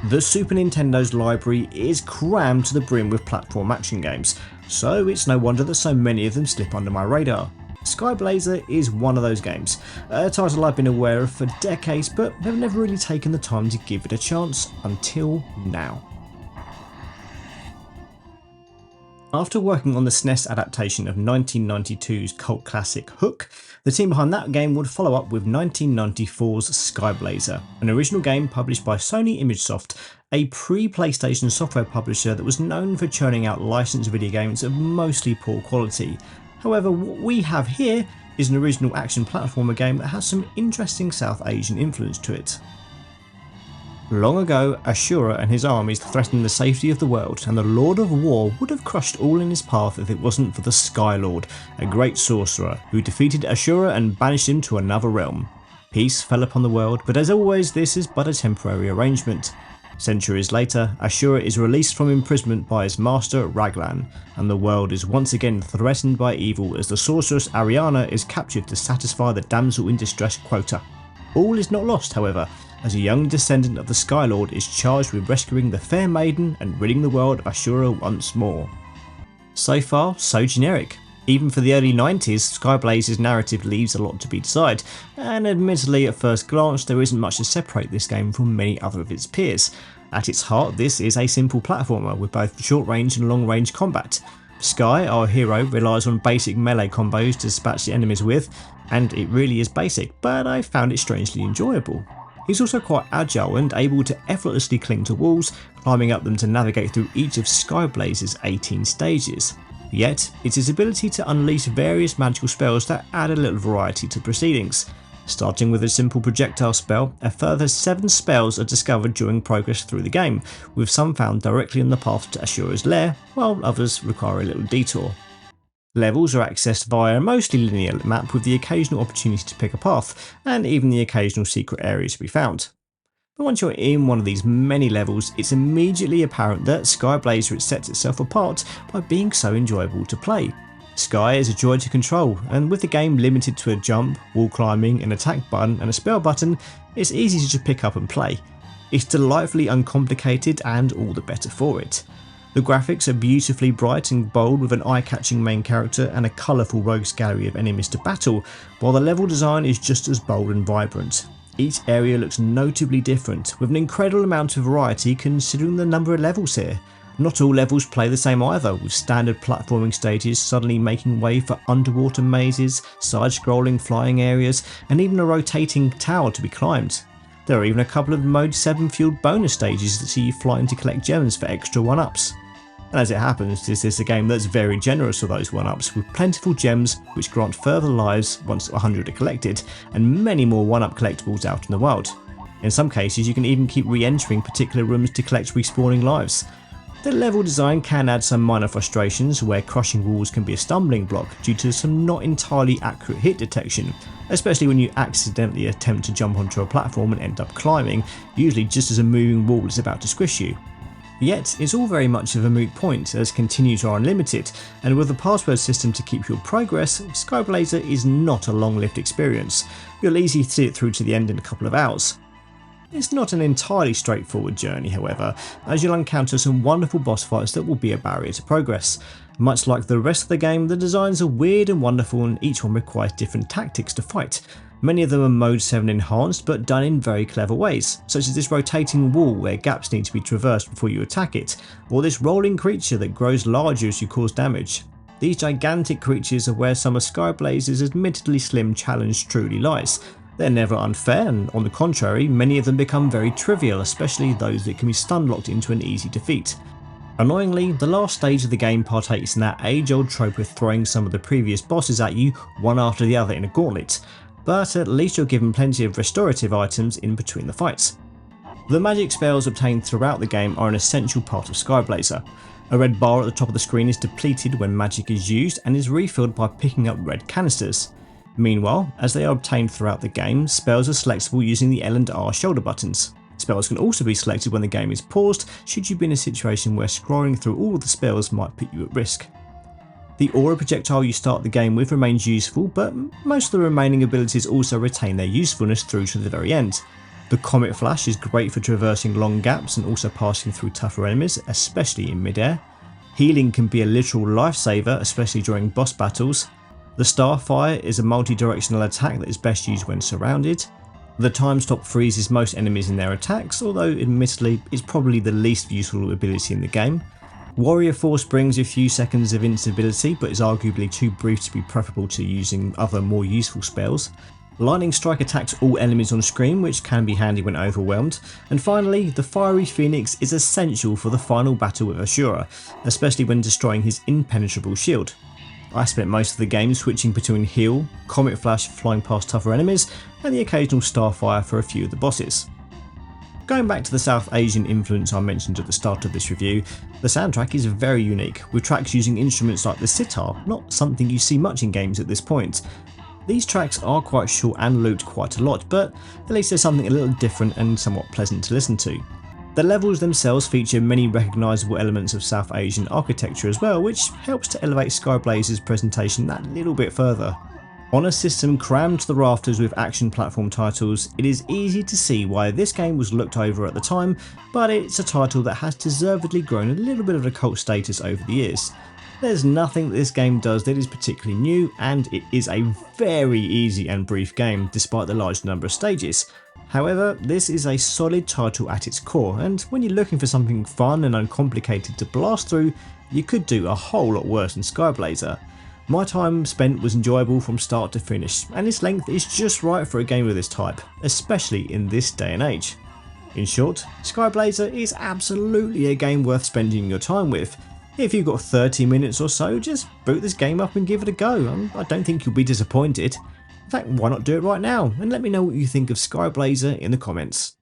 The Super Nintendo's library is crammed to the brim with platform action games, so it's no wonder that so many of them slip under my radar. Skyblazer is one of those games, a title I've been aware of for decades but have never really taken the time to give it a chance until now. After working on the SNES adaptation of 1992's cult classic Hoof, the team behind that game would follow up with 1994's Skyblazer, an original game published by Sony-published, a pre-PlayStation software publisher that was known for churning out licensed video games of mostly poor quality. However, what we have here is an original action platformer game that has some interesting South Asian influence to it. Long ago, Ashura and his armies threatened the safety of the world, and the Lord of War would have crushed all in his path if it wasn't for the Sky Lord, a great sorcerer, who defeated Ashura and banished him to another realm. Peace fell upon the world, but as always this is but a temporary arrangement. Centuries later, Ashura is released from imprisonment by his master Raglan, and the world is once again threatened by evil as the sorceress Ariana is captured to satisfy the damsel in distress quota. All is not lost, however, as a young descendant of the Sky Lord is charged with rescuing the fair maiden and ridding the world of Ashura once more. So far, so generic. Even for the early 90s, Skyblazer's narrative leaves a lot to be desired, and admittedly at first glance there isn't much to separate this game from many other of its peers. At its heart, this is a simple platformer with both short range and long range combat. Sky, our hero, relies on basic melee combos to dispatch the enemies with, and it really is basic, but I found it strangely enjoyable. He's also quite agile and able to effortlessly cling to walls, climbing up them to navigate through each of Skyblazer's 18 stages. Yet, it's his ability to unleash various magical spells that add a little variety to proceedings. Starting with a simple projectile spell, a further 7 spells are discovered during progress through the game, with some found directly on the path to Ashura's lair, while others require a little detour. Levels are accessed via a mostly linear map with the occasional opportunity to pick a path, and even the occasional secret areas to be found. But once you're in one of these many levels, it's immediately apparent that Skyblazer sets itself apart by being so enjoyable to play. Sky is a joy to control, and with the game limited to a jump, wall climbing, an attack button and a spell button, it's easy to just pick up and play. It's delightfully uncomplicated and all the better for it. The graphics are beautifully bright and bold with an eye-catching main character and a colourful rogues gallery of enemies to battle, while the level design is just as bold and vibrant. Each area looks notably different, with an incredible amount of variety considering the number of levels here. Not all levels play the same either, with standard platforming stages suddenly making way for underwater mazes, side-scrolling flying areas, and even a rotating tower to be climbed. There are even a couple of Mode 7 fueled bonus stages that see you flying to collect gems for extra 1-ups. And as it happens, this is a game that's very generous with those 1-ups, with plentiful gems which grant further lives once 100 are collected, and many more 1-up collectibles out in the world. In some cases you can even keep re-entering particular rooms to collect respawning lives. The level design can add some minor frustrations where crushing walls can be a stumbling block due to some not entirely accurate hit detection, especially when you accidentally attempt to jump onto a platform and end up climbing, usually just as a moving wall is about to squish you. Yet, it's all very much of a moot point as continues are unlimited, and with a password system to keep your progress, Skyblazer is not a long-lived experience. You'll easily see it through to the end in a couple of hours. It's not an entirely straightforward journey, however, as you'll encounter some wonderful boss fights that will be a barrier to progress. Much like the rest of the game, the designs are weird and wonderful and each one requires different tactics to fight. Many of them are Mode 7 enhanced but done in very clever ways, such as this rotating wall where gaps need to be traversed before you attack it, or this rolling creature that grows larger as you cause damage. These gigantic creatures are where some of Skyblazer's admittedly slim challenge truly lies. They're never unfair, and on the contrary, many of them become very trivial, especially those that can be stun locked into an easy defeat. Annoyingly, the last stage of the game partakes in that age-old trope of throwing some of the previous bosses at you one after the other in a gauntlet, but at least you're given plenty of restorative items in between the fights. The magic spells obtained throughout the game are an essential part of Skyblazer. A red bar at the top of the screen is depleted when magic is used and is refilled by picking up red canisters. Meanwhile, as they are obtained throughout the game, spells are selectable using the L and R shoulder buttons. Spells can also be selected when the game is paused, should you be in a situation where scrolling through all of the spells might put you at risk. The aura projectile you start the game with remains useful, but most of the remaining abilities also retain their usefulness through to the very end. The Comet Flash is great for traversing long gaps and also passing through tougher enemies, especially in midair. Healing can be a literal lifesaver, especially during boss battles. The Starfire is a multi-directional attack that is best used when surrounded. The Time Stop freezes most enemies in their attacks, although admittedly it's probably the least useful ability in the game. Warrior Force brings a few seconds of invincibility, but is arguably too brief to be preferable to using other more useful spells. Lightning Strike attacks all enemies on screen, which can be handy when overwhelmed. And finally, the Fiery Phoenix is essential for the final battle with Ashura, especially when destroying his impenetrable shield. I spent most of the game switching between Heal, Comet Flash flying past tougher enemies, and the occasional Starfire for a few of the bosses. Going back to the South Asian influence I mentioned at the start of this review, the soundtrack is very unique, with tracks using instruments like the sitar, not something you see much in games at this point. These tracks are quite short and looped quite a lot, but at least there's something a little different and somewhat pleasant to listen to. The levels themselves feature many recognisable elements of South Asian architecture as well, which helps to elevate Skyblazer's presentation that little bit further. On a system crammed to the rafters with action platform titles, it is easy to see why this game was looked over at the time, but it's a title that has deservedly grown a little bit of a cult status over the years. There's nothing that this game does that is particularly new, and it is a very easy and brief game despite the large number of stages. However, this is a solid title at its core, and when you're looking for something fun and uncomplicated to blast through, you could do a whole lot worse than Skyblazer. My time spent was enjoyable from start to finish, and its length is just right for a game of this type, especially in this day and age. In short, Skyblazer is absolutely a game worth spending your time with. If you've got 30 minutes or so, just boot this game up and give it a go. I don't think you'll be disappointed. In fact, why not do it right now and let me know what you think of Skyblazer in the comments.